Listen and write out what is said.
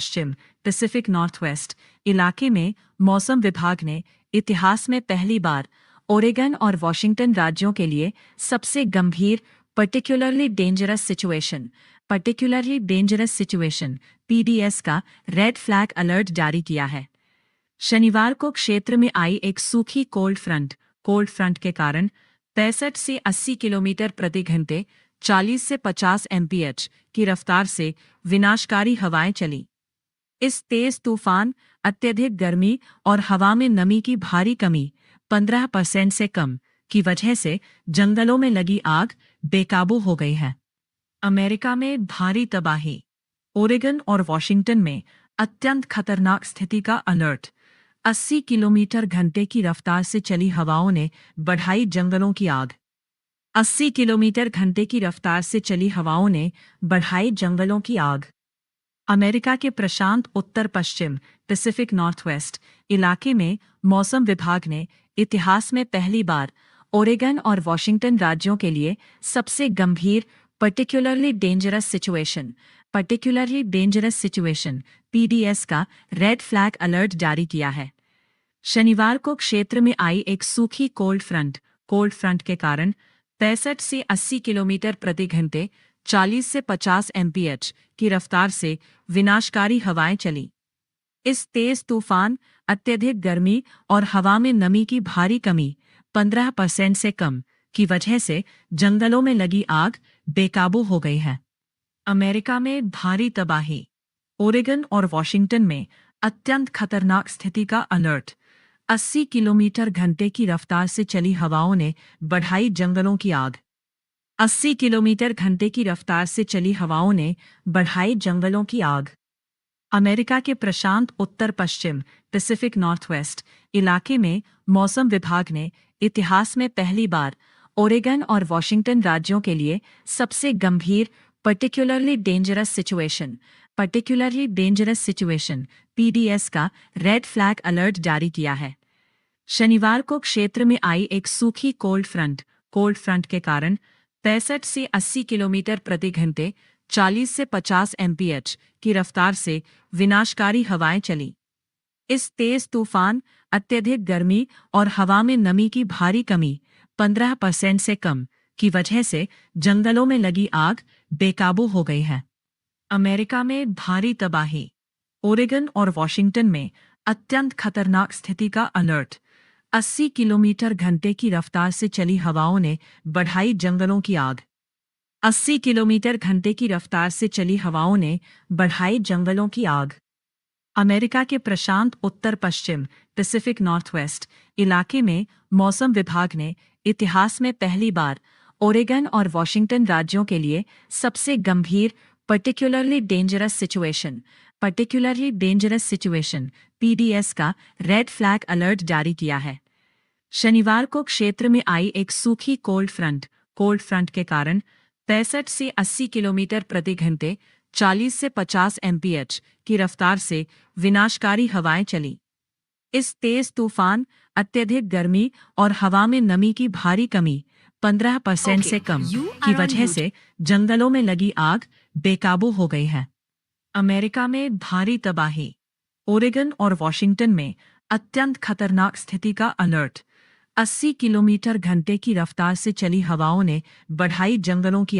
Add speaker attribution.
Speaker 1: पश्चिम Pacific Northwest इलाके में मौसम विभाग ने इतिहास में पहली बार ओरेगन और वॉशिंगटन राज्यों के लिए सबसे गंभीर पर्टिकुलरली डेंजरस सिचुएशन पीडीएस का रेड फ्लैग अलर्ट जारी किया है। शनिवार को क्षेत्र में आई एक सूखी कोल्ड फ्रंट के कारण 65 से 80 किलोमीटर प्रति घंटे 40 से 50 एमपीएच की रफ्तार से विनाशकारी हवाएं चली। इस तेज तूफान, अत्यधिक गर्मी और हवा में नमी की भारी कमी 15% से कम की वजह से जंगलों में लगी आग बेकाबू हो गई है। अमेरिका में भारी तबाही, ओरेगन और वॉशिंगटन में अत्यंत खतरनाक स्थिति का अलर्ट। 80 किलोमीटर घंटे की रफ्तार से चली हवाओं ने बढ़ाई जंगलों की आग। 80 किलोमीटर घंटे की रफ्तार से चली हवाओं ने बढ़ाई जंगलों की आग। अमेरिका के प्रशांत उत्तर पश्चिम पैसिफिक नॉर्थवेस्ट इलाके में मौसम विभाग ने इतिहास में पहली बार ओरेगन और वॉशिंगटन राज्यों के लिए सबसे गंभीर पर्टिकुलरली डेंजरस सिचुएशन पीडीएस का रेड फ्लैग अलर्ट जारी किया है। शनिवार को क्षेत्र में आई एक सूखी कोल्ड फ्रंट के कारण 65 से 80 किलोमीटर प्रति घंटे 40 से 50 एमपीएच की रफ्तार से विनाशकारी हवाएं चली। इस तेज तूफान, अत्यधिक गर्मी और हवा में नमी की भारी कमी 15% से कम की वजह से जंगलों में लगी आग बेकाबू हो गई है। अमेरिका में भारी तबाही, ओरेगन और वॉशिंगटन में अत्यंत खतरनाक स्थिति का अलर्ट। 80 किलोमीटर घंटे की रफ्तार से चली हवाओं ने बढ़ाई जंगलों की आग। 80 किलोमीटर घंटे की रफ्तार से चली हवाओं ने बढ़ाई जंगलों की आग। अमेरिका के प्रशांत उत्तर पश्चिम पैसिफिक नॉर्थवेस्ट इलाके में मौसम विभाग ने इतिहास में पहली बार ओरेगन और वॉशिंगटन राज्यों के लिए सबसे गंभीर पर्टिकुलरली डेंजरस सिचुएशन पीडीएस का रेड फ्लैग अलर्ट जारी किया है। शनिवार को क्षेत्र में आई एक सूखी कोल्ड फ्रंट के कारण 65 से 80 किलोमीटर प्रति घंटे 40 से 50 एमपीएच की रफ्तार से विनाशकारी हवाएं चली। इस तेज तूफान, अत्यधिक गर्मी और हवा में नमी की भारी कमी 15% से कम की वजह से जंगलों में लगी आग बेकाबू हो गई है। अमेरिका में भारी तबाही, ओरेगन और वॉशिंगटन में अत्यंत खतरनाक स्थिति का अलर्ट। 80 किलोमीटर घंटे की रफ्तार से चली हवाओं ने बढ़ाई जंगलों की आग। 80 किलोमीटर घंटे की रफ्तार से चली हवाओं ने बढ़ाई जंगलों की आग। अमेरिका के प्रशांत उत्तर पश्चिम पैसिफिक नॉर्थवेस्ट इलाके में मौसम विभाग ने इतिहास में पहली बार ओरेगन और वॉशिंगटन राज्यों के लिए सबसे गंभीर पर्टिकुलरली डेंजरस सिचुएशन पीडीएस का रेड फ्लैग अलर्ट जारी किया है। शनिवार को क्षेत्र में आई एक सूखी कोल्ड फ्रंट के कारण 65 से 80 किलोमीटर प्रति घंटे 40 से 50 एमपीएच की रफ्तार से विनाशकारी हवाएं चली। इस तेज तूफान, अत्यधिक गर्मी और हवा में नमी की भारी कमी 15% से कम की वजह से जंगलों में लगी आग बेकाबू हो गई है। अमेरिका में भारी तबाही, ओरेगन और वॉशिंगटन में अत्यंत खतरनाक स्थिति का अलर्ट। 80 किलोमीटर घंटे की रफ्तार से चली हवाओं ने बढ़ाई जंगलों की